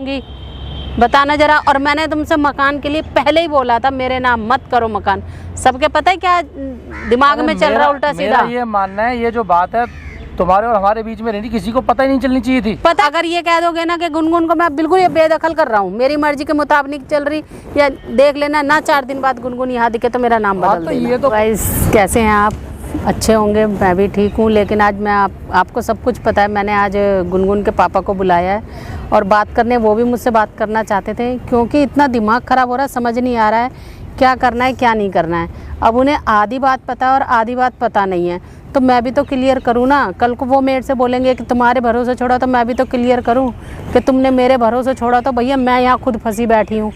रहूंगी, बताना जरा। और मैंने तुमसे मकान के लिए पहले ही बोला था, मेरे नाम मत करो मकान। सबके पता है क्या दिमाग में चल रहा उल्टा सीधा। ये मानना है, ये जो बात है तुम्हारे और हमारे बीच में रहनी, किसी को पता ही नहीं चलनी चाहिए थी। पता अगर ये कह दोगे ना कि गुनगुन को मैं बिल्कुल ये बेदखल कर रहा हूँ, मेरी मर्जी के मुताबिक चल रही, या देख लेना ना 4 दिन बाद गुनगुन यहाँ दिखे तो मेरा नाम बदल देना। ये तो गाइस कैसे हैं आप? अच्छे होंगे, मैं भी ठीक हूँ। लेकिन आज मैं आपको सब कुछ पता है, मैंने आज गुनगुन के पापा को बुलाया है और बात करने, वो भी मुझसे बात करना चाहते थे, क्योंकि इतना दिमाग ख़राब हो रहा है, समझ नहीं आ रहा है क्या करना है क्या नहीं करना है। अब उन्हें आधी बात पता है और आधी बात पता नहीं है, तो मैं भी तो क्लियर करूँ ना। कल को वो मेरे से बोलेंगे कि तुम्हारे भरोसे छोड़ा, तो मैं भी तो क्लियर करूँ कि तुमने मेरे भरोसे छोड़ा, तो भैया मैं यहाँ खुद फंसी बैठी हूँ,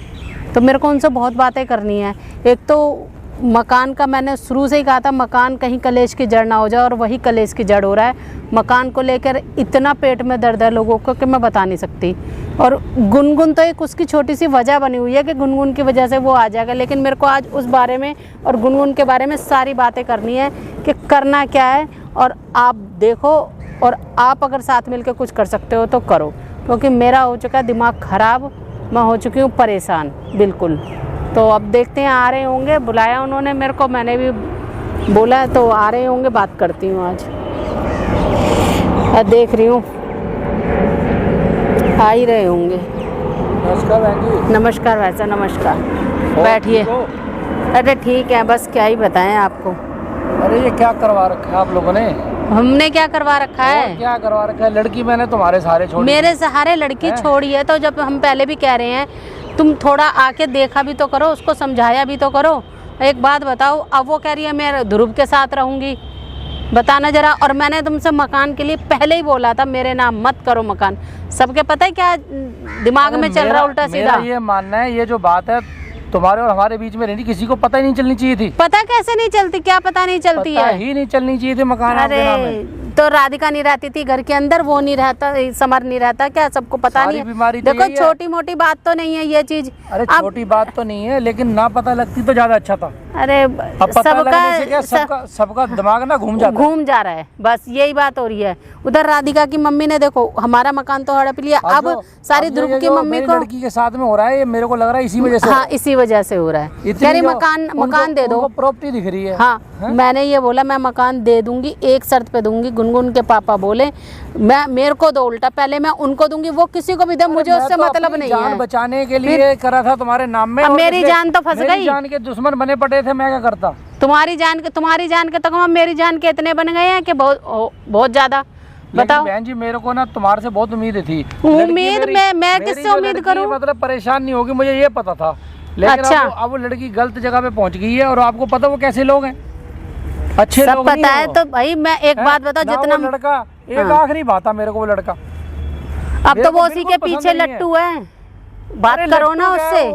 तो मेरे को उनसे बहुत बातें करनी है। एक तो मकान का मैंने शुरू से ही कहा था, मकान कहीं कलेश की जड़ ना हो जाए, और वही कलेश की जड़ हो रहा है। मकान को लेकर इतना पेट में दर्द है लोगों को कि मैं बता नहीं सकती। और गुनगुन तो एक उसकी छोटी सी वजह बनी हुई है कि गुनगुन की वजह से वो आ जाएगा, लेकिन मेरे को आज उस बारे में और गुनगुन के बारे में सारी बातें करनी है कि करना क्या है। और आप देखो, और आप अगर साथ मिलकर कुछ कर सकते हो तो करो, क्योंकि मेरा हो चुका है दिमाग ख़राब, मैं हो चुकी हूँ परेशान बिल्कुल। तो अब देखते हैं, आ रहे होंगे, बुलाया उन्होंने मेरे को, मैंने भी बोला, तो आ रहे होंगे, बात करती हूँ आज। देख रही हूँ आ ही रहे होंगे। नमस्कार बहन जी। नमस्कार वैसा, नमस्कार, बैठिए। अरे ठीक है, बस क्या ही बताएं आपको। अरे ये क्या करवा रखा है आप लोगों ने? हमने क्या करवा रखा है? क्या करवा रखा है? लड़की मैंने तुम्हारे सहारे छोड़ी, मेरे सहारे लड़की छोड़ी है, तो जब हम पहले भी कह रहे हैं, तुम थोड़ा आके देखा भी तो करो, उसको समझाया भी तो करो। एक बात बताओ, अब वो कह रही है मैं ध्रुव के साथ रहूंगी, बताना जरा। और मैंने तुमसे मकान के लिए पहले ही बोला था, मेरे नाम मत करो मकान। सबके पता है क्या दिमाग में चल रहा उल्टा सीधा। ये मानना है, ये जो बात है तुम्हारे और हमारे बीच में रहनी, किसी को पता ही नहीं चलनी चाहिए थी। पता कैसे नहीं चलती? क्या पता नहीं चलती है? ही नहीं चलनी चाहिए थी मकान आपके नाम है। तो राधिका नहीं रहती थी घर के अंदर, वो नहीं रहता, समर नहीं रहता क्या? सबको पता नहीं है। बीमारी देखो छोटी मोटी बात तो नहीं है ये चीज। अरे छोटी बात तो नहीं है, लेकिन ना पता लगती तो ज्यादा अच्छा था। अरे सबका दिमाग ना घूम जा रहा है, बस यही बात हो रही है। उधर राधिका की मम्मी ने देखो हमारा मकान तो हड़प लिया, अब सारी ध्रुव की मम्मी को लड़की के साथ में हो रहा है, ये मेरे को लग रहा है इसी वजह से। हाँ, इसी वजह से हो रहा है। कह रही मकान दे दो, प्रॉपर्टी दिख रही है। हाँ, मैंने ये बोला मैं मकान दे दूंगी, एक शर्त पे दूंगी। गुनगुन के पापा बोले मैं मेरे को दो, उल्टा पहले मैं उनको दूंगी, वो किसी को भी दे, मुझे उससे मतलब नहीं है। जान बचाने के लिए करा था तुम्हारे नाम में, अब मेरी जान तो फंस गई। जान के दुश्मन बने पड़े थे, मैं क्या करता? तुम्हारी जान के तो मेरी जान के इतने बन गए हैं कि बहुत ज्यादा। बताओ बहन जी, मेरे को ना तुम्हारे से बहुत उम्मीद थी। उम्मीद मैं किससे उम्मीद करूं? मतलब परेशान नहीं होगी, मुझे ये पता था, लेकिन अच्छा। अब वो लड़की गलत जगह पे पहुंच गई है। और आपको पता वो कैसे लोग हैं? अच्छे सब लोग पता नहीं है। तो भाई मैं एक बात बता, जितना लड़का एक आखिरी बात था, मेरे को वो लड़का अब तो वो उसी के पीछे लट्टू है। बात करो ना उससे।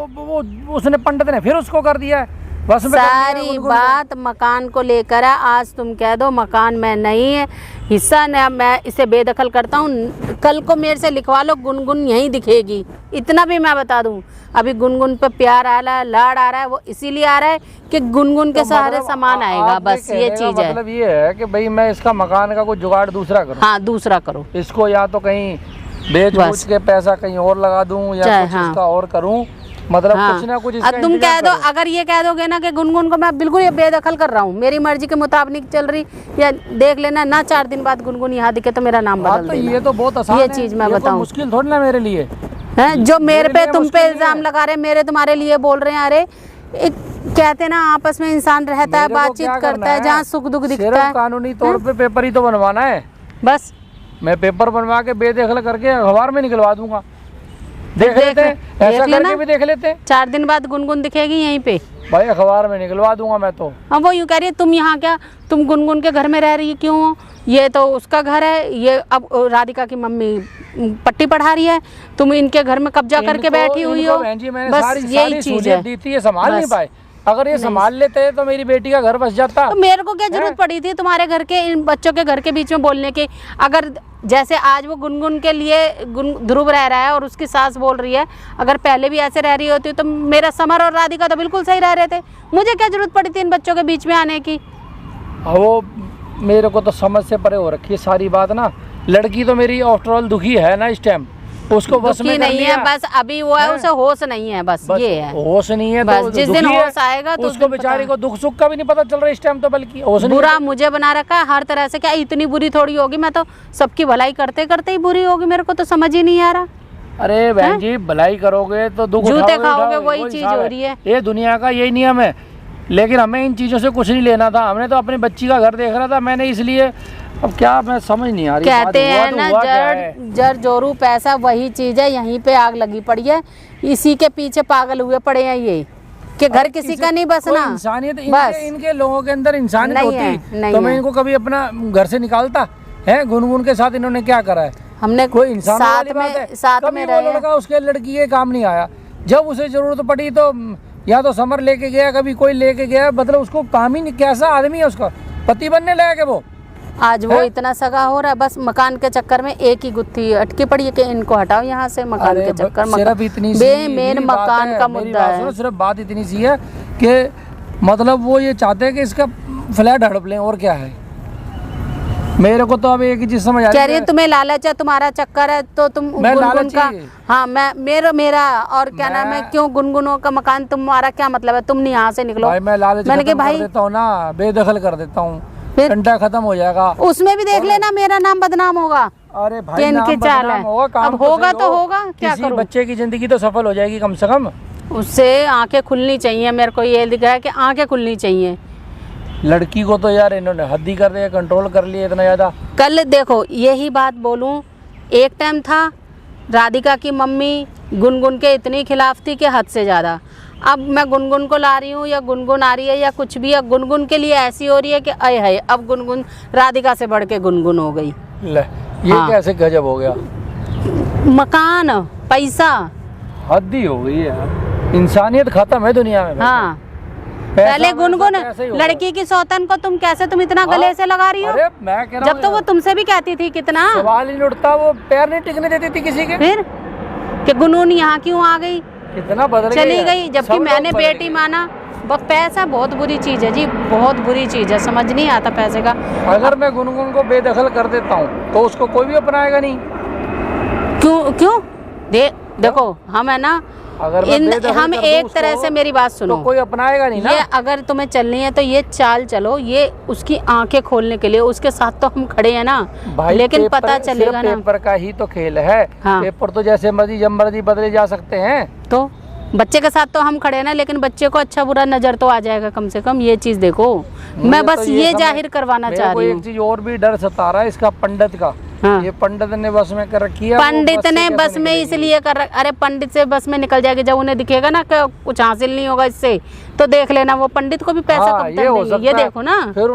उसने पंडित ने फिर उसको कर दिया है। बस सारी बात मकान को लेकर है। आज तुम कह दो मकान में नहीं है, हिस्सा न, मैं इसे बेदखल करता हूँ। कल को मेरे से लिखवा लो, गुनगुन यहीं दिखेगी, इतना भी मैं बता दूं। अभी गुनगुन पे प्यार आ रहा है, लाड आ रहा है, वो इसीलिए आ रहा है कि गुनगुन के सहारे सामान आएगा, बस ये चीज है। मतलब ये है कि भाई मैं इसका मकान का कोई जुगाड़ दूसरा करूँ। हाँ, दूसरा करो इसको, या तो कहीं बेच के पैसा कहीं और लगा दूं, या कुछ इसका और करूं, मतलब कुछ ना कुछ। अब तुम कह दो, अगर ये कह दोगे ना कि गुनगुन को मैं बिल्कुल ये बेदखल कर रहा हूँ, मेरी मर्जी के मुताबिक चल रही, या देख लेना ना 4 दिन बाद गुनगुन यहाँ दिखे तो मेरा नाम बदल देना। ये तो बहुत आसान ये चीज मैं बताऊँ, मुश्किल थोड़ी ना मेरे लिए है। जो मेरे पे तुम पे इल्जाम लगा रहे, मेरे तुम्हारे लिए बोल रहे हैं। अरे कहते ना आपस में इंसान रहता है, बातचीत करता है, जहाँ सुख दुख दिखता है। कानूनी तौर पे पेपर ही तो बनवाना है, बस। मैं पेपर बनवा के बेदखल करके अखबार में निकलवा दूंगा। देख लेते, ऐसा करके भी देख लेते। 4 दिन बाद गुनगुन दिखेगी यहीं पे, भाई अखबार में निकलवा दूंगा मैं तो। अब वो यूँ कह रही है तुम यहाँ क्या, तुम गुनगुन के घर में रह रही क्यों हो? ये तो उसका घर है। ये अब राधिका की मम्मी पट्टी पढ़ा रही है, तुम इनके घर में कब्जा करके बैठी हुई हो। बस यही चीज है, दी थी, ये संभाल नहीं पाए। अगर ये संभाल लेते तो मेरी बेटी का घर बस जाता। तो मेरे को क्या जरूरत पड़ी थी तुम्हारे घर के, इन बच्चों के घर के बीच में बोलने की? अगर जैसे आज वो गुनगुन के लिए ध्रुव रह रहा है और उसकी सास बोल रही है, अगर पहले भी ऐसे रह रही होती तो मेरा समर और राधिका तो बिल्कुल सही रह रहे थे। मुझे क्या जरूरत पड़ी थी इन बच्चों के बीच में आने की? वो मेरे को तो समझ से परे हो रखी है सारी बात ना। लड़की तो मेरी आफ्टर ऑल दुखी है ना इस टाइम, उसको बस में दुखी कर नहीं लिया। है, बस अभी वो है, उसे होश नहीं है, बस ये है। होश नहीं है बस तो जिस दिन दुखी है। होश आएगा तो उस उसको दिन बेचारी पता। को दुख सुख का भी नहीं पता चल रहा इस टाइम तो, बल्कि होश नहीं बुरा है। मुझे बना रखा है हर तरह से। क्या इतनी बुरी थोड़ी होगी, मैं तो सबकी भलाई करते करते ही बुरी होगी, मेरे को तो समझ ही नहीं आ रहा। अरे बहन जी, भलाई करोगे तो दुख जूते उठाओगे, खाओगे, उठाओगे, वही चीज हिसाब हो रही है। ये दुनिया का यही नियम है। लेकिन हमें इन चीजों से कुछ नहीं लेना था, हमने तो अपनी बच्ची का घर देख रहा था, मैंने इसलिए। अब क्या, मैं समझ नहीं आ रही। कहते बात हुआ हैं तो ना, हुआ क्या है? जड़ जोरू पैसा वही चीज है, यहीं पे आग लगी पड़ी है, इसी के पीछे पागल हुए पड़े हैं ये, कि घर किसी का नहीं बसना। कोई इंसानियत बस इनके लोगों के अंदर इंसानियत नहीं है, होती नहीं तो मैं है। इनको कभी अपना घर से निकालता है। गुनगुन के साथ इन्होंने क्या करा है? हमने कोई इंसान वाली बात है? साथ कभी में वो रहे। लड़का उसके लड़की के काम नहीं आया, जब उसे जरूरत पड़ी तो या तो समर लेके गया, कभी कोई लेके गया, मतलब उसको काम ही नहीं। कैसा आदमी है, उसका पति बनने लायक है वो? आज वो इतना सगा हो रहा है, बस मकान के चक्कर में एक ही गुत्थी अटकी पड़ी है कि इनको हटाओ यहाँ से। मकान के चक्कर सिर्फ इतनी मेन मकान का मुद्दा है। सिर्फ बात इतनी सी है कि मतलब वो ये चाहते हैं कि इसका फ्लैट हड़प लें, और क्या है। मेरे को तो अब एक ही चीज समझ आ कह रही रही है, तुम्हें लालच है, तुम्हारा चक्कर है, तो तुम मैं गुनगुन लालची का। हाँ, मेरा और क्या नाम है, क्यों गुनगुनों का मकान, तुम्हारा क्या मतलब है, तुम नहीं यहाँ से निकलो। भाई मैं लालच मैंने खत्म कहा, भाई कर देता हूँ ना, बेदखल कर देता हूँ, फिर घंटा खत्म हो जाएगा। उसमें भी देख लेना मेरा नाम बदनाम होगा। अरे भाई, कि इनकी नाम चाल बदनाम है। होगा, काम अब होगा सही तो हो। होगा, क्या किसी करूं। बच्चे की जिंदगी तो सफल हो जाएगी कम से कम। उससे आंखें खुलनी चाहिए, मेरे को ये दिखा है कि आंखें खुलनी चाहिए। लड़की को तो यार इन्होंने हद ही कर दिया, कंट्रोल कर लिया इतना ज्यादा। कल देखो, यही बात बोलूं, एक टाइम था राधिका की मम्मी गुनगुन के इतनी खिलाफ थी कि हद से ज़्यादा। अब मैं गुनगुन को ला रही हूँ या गुनगुन आ रही है या कुछ भी है, गुनगुन के लिए ऐसी हो रही है कि अय है, अब गुनगुन राधिका से बढ़ के गुनगुन हो गई। ले, ये हाँ। कैसे गजब हो गया। मकान, पैसा, हद ही हो गई है यार। इंसानियत खत्म है दुनिया में। हाँ। पैसा पहले गुनगुन, पैसा ही होगा। लड़की की सौतन को तुम कैसे, तुम इतना हाँ। गले से लगा रही हो। अरे मैं कह रहा जब तो वो तुमसे भी कहती थी कितना, सवाल ही नहीं उठता, वो पैर नहीं टिकने देती थी किसी के। फिर कि गुनगुन यहाँ क्यों आ गई, कितना बदल चली है। गई, सब जबकि लोग मैंने बदल बेटी गए। माना। बस पैसा बहुत बुरी चीज है जी, बहुत बुरी चीज है, समझ नहीं आता पैसे का। अगर मैं गुनगुन को बेदखल कर देता हूँ तो उसको कोई भी अपनाएगा नहीं। क्यों क्यों देखो, हम है ना, अगर मैं बेदखल हम कर दूं एक उसको, तरह से, मेरी बात सुनो, तो कोई अपनाएगा नहीं ना। ये अगर तुम्हें चलनी है तो ये चाल चलो, ये उसकी आंखें खोलने के लिए, उसके साथ तो हम खड़े हैं ना। भाई लेकिन पेपर, पता चलेगा सिर्फ ना। पेपर का ही तो खेल है। हाँ। पेपर तो जैसे मर्जी जब मर्जी बदले जा सकते हैं। तो बच्चे के साथ तो हम खड़े हैं ना, लेकिन बच्चे को अच्छा बुरा नजर तो आ जाएगा कम से कम, ये चीज देखो। मैं बस तो ये समझ- जाहिर करवाना मेरे चाह को रही एक हूँ। चीज और भी डर सता रहा है इसका, पंडित का। हाँ। ये पंडित ने बस में कर रखी है। वो पंडित से ने कैसे बस में निकलेगी? इसलिए कर अरे पंडित से बस में निकल जाएगी, जब उन्हें दिखेगा ना कि कुछ हासिल नहीं होगा इससे, तो देख लेना वो पंडित को भी पैसा हाँ, कब तक ये हो देंगे, ये सकता है। देखो ना। फिर